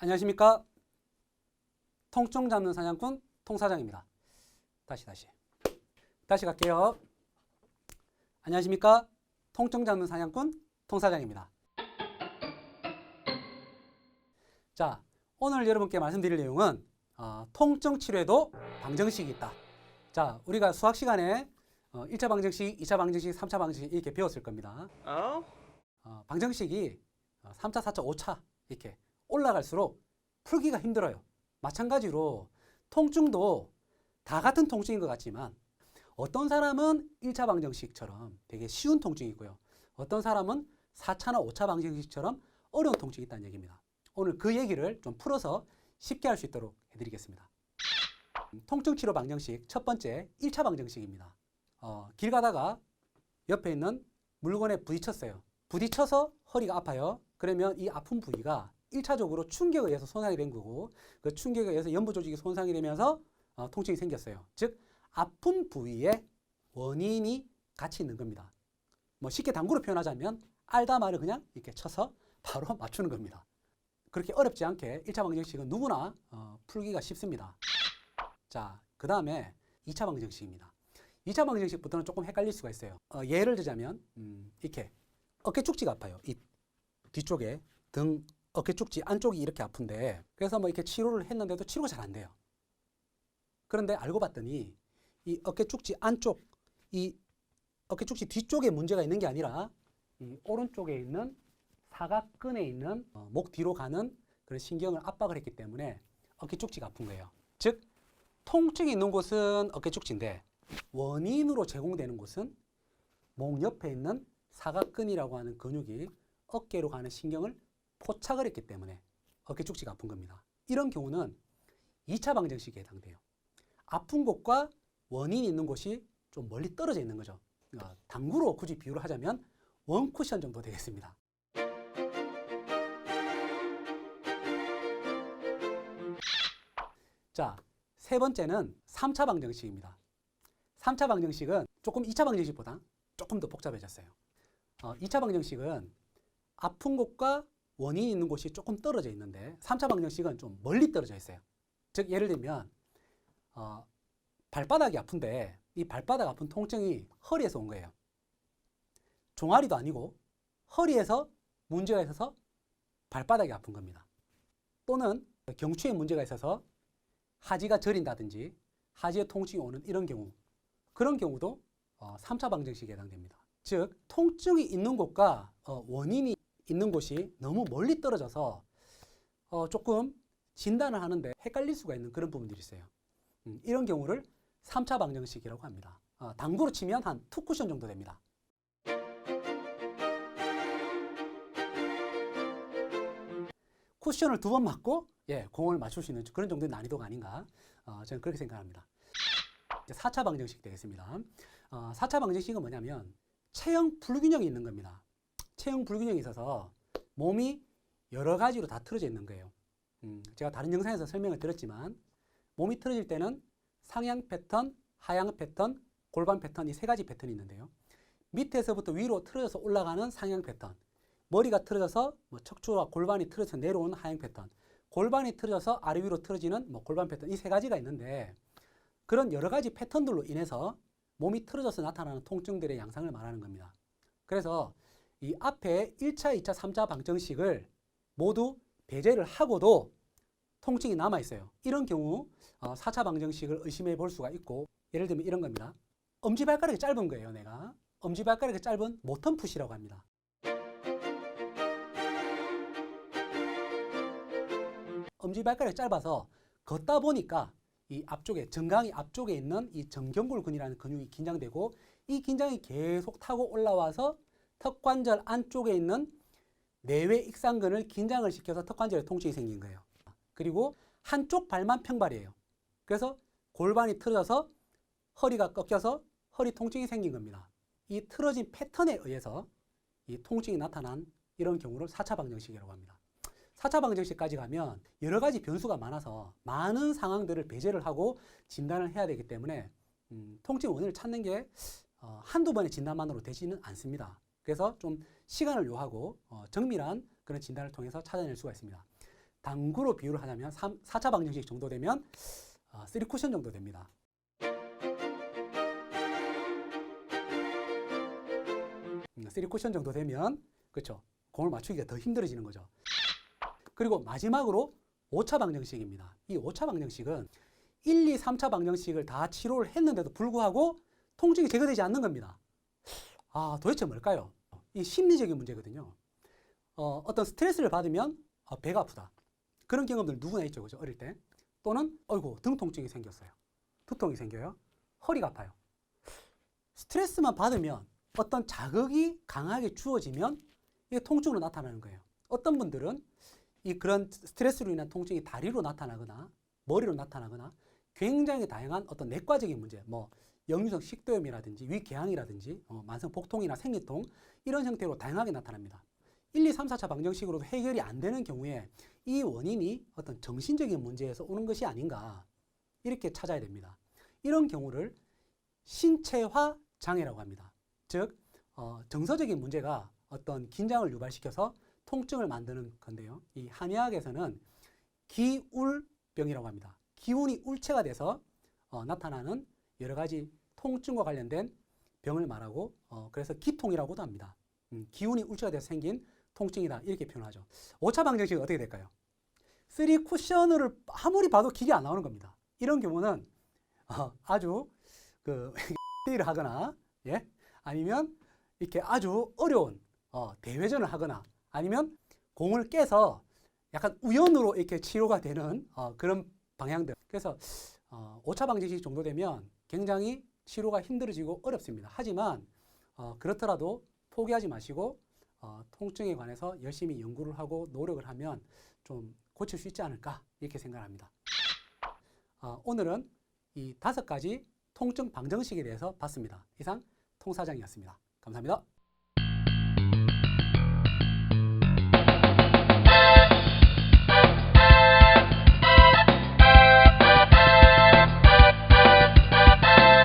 안녕하십니까. 통증 잡는 사냥꾼 통사장입니다. 다시 갈게요. 안녕하십니까. 통증 잡는 사냥꾼 통사장입니다. 자, 오늘 여러분께 말씀드릴 내용은 통증 치료에도 방정식이 있다. 자, 우리가 수학 시간에 1차 방정식, 2차 방정식, 3차 방정식 이렇게 배웠을 겁니다. 방정식이 3차, 4차, 5차 이렇게 올라갈수록 풀기가 힘들어요. 마찬가지로 통증도 다 같은 통증인 것 같지만 어떤 사람은 1차 방정식처럼 되게 쉬운 통증이 있고요. 어떤 사람은 4차나 5차 방정식처럼 어려운 통증이 있다는 얘기입니다. 오늘 그 얘기를 좀 풀어서 쉽게 할 수 있도록 해드리겠습니다. 통증 치료 방정식 첫 번째 1차 방정식입니다. 길 가다가 옆에 있는 물건에 부딪혔어요. 부딪혀서 허리가 아파요. 그러면 이 아픈 부위가 1차적으로 충격에 의해서 손상이 된 거고 그 충격에 의해서 연부 조직이 손상이 되면서 통증이 생겼어요. 즉 아픈 부위에 원인이 같이 있는 겁니다. 뭐 쉽게 당구로 표현하자면 알다 말을 그냥 이렇게 쳐서 바로 맞추는 겁니다. 그렇게 어렵지 않게 1차 방정식은 누구나 풀기가 쉽습니다. 자, 그 다음에 2차 방정식입니다. 2차 방정식부터는 조금 헷갈릴 수가 있어요. 예를 들자면 이렇게 어깨 축지가 아파요. 이 뒤쪽에 등 어깨 축지 안쪽이 이렇게 아픈데 그래서 뭐 이렇게 치료를 했는데도 치료가 잘 안 돼요. 그런데 알고 봤더니 이 어깨 축지 안쪽, 이 어깨 축지 뒤쪽에 문제가 있는 게 아니라 이 오른쪽에 있는 사각근에 있는 목 뒤로 가는 그런 신경을 압박을 했기 때문에 어깨 축지가 아픈 거예요. 즉 통증이 있는 곳은 어깨 축지인데 원인으로 제공되는 곳은 목 옆에 있는 사각근이라고 하는 근육이 어깨로 가는 신경을 포착을 했기 때문에 어깨 축지가 아픈 겁니다. 이런 경우는 2차 방정식에 해당돼요. 아픈 곳과 원인이 있는 곳이 좀 멀리 떨어져 있는 거죠. 당구로 굳이 비유를 하자면 원쿠션 정도 되겠습니다. 자, 세 번째는 3차 방정식입니다. 3차 방정식은 조금 2차 방정식보다 조금 더 복잡해졌어요. 2차 방정식은 아픈 곳과 원인이 있는 곳이 조금 떨어져 있는데 3차 방정식은 좀 멀리 떨어져 있어요. 즉 예를 들면 발바닥이 아픈데 이 발바닥 아픈 통증이 허리에서 온 거예요. 종아리도 아니고 허리에서 문제가 있어서 발바닥이 아픈 겁니다. 또는 경추에 문제가 있어서 하지가 저린다든지 하지에 통증이 오는 이런 경우, 그런 경우도 3차 방정식에 해당됩니다. 즉 통증이 있는 곳과 원인이 있는 곳이 너무 멀리 떨어져서 조금 진단을 하는데 헷갈릴 수가 있는 그런 부분들이 있어요. 이런 경우를 3차 방정식이라고 합니다. 당구로 치면 한 2쿠션 정도 됩니다. 쿠션을 2번 맞고 공을 맞출 수 있는 그런 정도의 난이도가 아닌가 저는 그렇게 생각합니다. 4차 방정식 되겠습니다. 4차 방정식은 뭐냐면 체형 불균형이 있는 겁니다. 체형 불균형이 있어서 몸이 여러 가지로 다 틀어져 있는 거예요. 제가 다른 영상에서 설명을 드렸지만 몸이 틀어질 때는 상향 패턴, 하향 패턴, 골반 패턴 이 세 가지 패턴이 있는데요. 밑에서부터 위로 틀어져서 올라가는 상향 패턴, 머리가 틀어져서 척추와 골반이 틀어져서 내려오는 하향 패턴, 골반이 틀어져서 아래 위로 틀어지는 골반 패턴 이 세 가지가 있는데 그런 여러 가지 패턴들로 인해서 몸이 틀어져서 나타나는 통증들의 양상을 말하는 겁니다. 그래서 이 앞에 1차, 2차, 3차 방정식을 모두 배제를 하고도 통증이 남아있어요. 이런 경우 4차 방정식을 의심해 볼 수가 있고 예를 들면 이런 겁니다. 엄지발가락이 짧은 거예요. 내가 엄지발가락이 짧은 모턴풋이라고 합니다. 엄지발가락이 짧아서 걷다 보니까 이 앞쪽에 정강이 앞쪽에 있는 이 정경골근이라는 근육이 긴장되고 이 긴장이 계속 타고 올라와서 턱관절 안쪽에 있는 내외 익상근을 긴장을 시켜서 턱관절에 통증이 생긴 거예요. 그리고 한쪽 발만 평발이에요. 그래서 골반이 틀어져서 허리가 꺾여서 허리 통증이 생긴 겁니다. 이 틀어진 패턴에 의해서 이 통증이 나타난 이런 경우를 4차 방정식이라고 합니다. 4차 방정식까지 가면 여러 가지 변수가 많아서 많은 상황들을 배제를 하고 진단을 해야 되기 때문에 통증 원인을 찾는 게 한두 번의 진단만으로 되지는 않습니다. 그래서 좀 시간을 요하고 정밀한 그런 진단을 통해서 찾아낼 수가 있습니다. 당구로 비유를 하자면 4차 방정식 정도 되면 3쿠션 정도 됩니다. 3쿠션 정도 되면 그렇죠. 공을 맞추기가 더 힘들어지는 거죠. 그리고 마지막으로 5차 방정식입니다. 이 5차 방정식은 1, 2, 3차 방정식을 다 치료를 했는데도 불구하고 통증이 제거되지 않는 겁니다. 도대체 뭘까요? 이 심리적인 문제거든요. 어떤 스트레스를 받으면 배가 아프다. 그런 경험들 누구나 있죠. 그죠? 어릴 때. 또는 등 통증이 생겼어요. 두통이 생겨요. 허리가 아파요. 스트레스만 받으면 어떤 자극이 강하게 주어지면 이게 통증으로 나타나는 거예요. 어떤 분들은 그런 스트레스로 인한 통증이 다리로 나타나거나 머리로 나타나거나 굉장히 다양한 어떤 내과적인 문제, 역류성 식도염이라든지 위궤양이라든지 만성 복통이나 생리통 이런 형태로 다양하게 나타납니다. 1, 2, 3, 4차 방정식으로도 해결이 안 되는 경우에 이 원인이 어떤 정신적인 문제에서 오는 것이 아닌가 이렇게 찾아야 됩니다. 이런 경우를 신체화 장애라고 합니다. 즉 정서적인 문제가 어떤 긴장을 유발시켜서 통증을 만드는 건데요. 이 한의학에서는 기울병이라고 합니다. 기운이 울체가 돼서 나타나는 여러 가지 통증과 관련된 병을 말하고 그래서 기통이라고도 합니다. 기운이 울체가 돼서 생긴 통증이다 이렇게 표현하죠. 5차 방정식은 어떻게 될까요? 3쿠션을 아무리 봐도 길이 안 나오는 겁니다. 이런 경우는 아주 를 하거나 아니면 이렇게 아주 어려운 대회전을 하거나 아니면 공을 깨서 약간 우연으로 이렇게 치료가 되는 그런 방향들. 그래서 5차 방정식 정도 되면 굉장히 치료가 힘들어지고 어렵습니다. 하지만 그렇더라도 포기하지 마시고 통증에 관해서 열심히 연구를 하고 노력을 하면 좀 고칠 수 있지 않을까 이렇게 생각합니다. 오늘은 이 5가지 통증 방정식에 대해서 봤습니다. 이상 통사장이었습니다. 감사합니다.